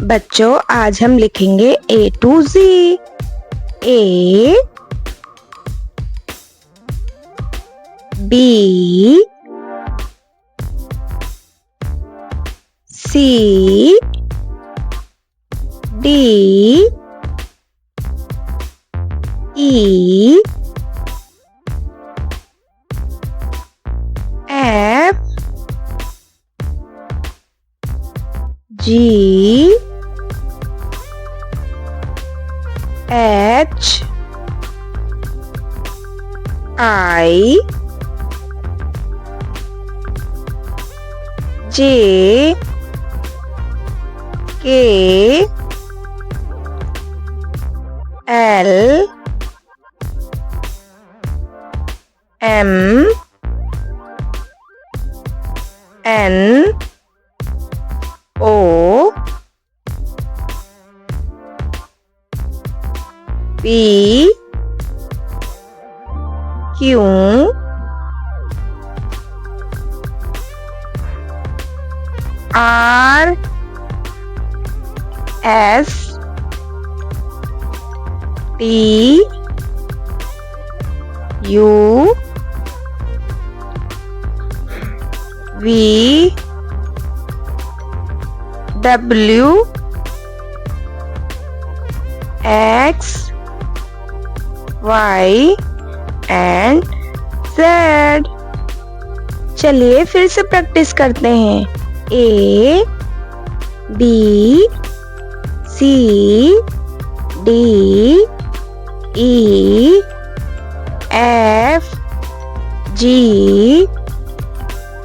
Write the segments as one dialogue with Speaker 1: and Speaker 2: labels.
Speaker 1: बच्चों आज हम लिखेंगे A to Z। A B C D E F G H I J K L M N O P Q R S T U V W X Y and Z। चलिए फिर से practice करते हैं। A B C D E F G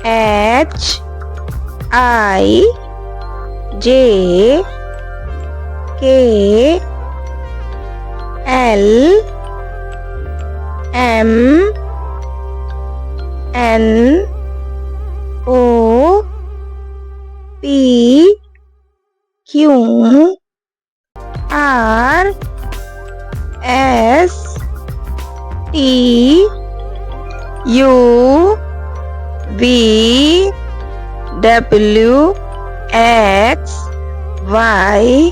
Speaker 1: H I J K L M N O P Q R S T U V W X Y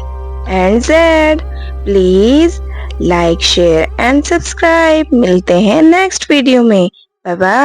Speaker 1: and Z। Please like share and subscribe. मिलते हैं next video में। Bye bye.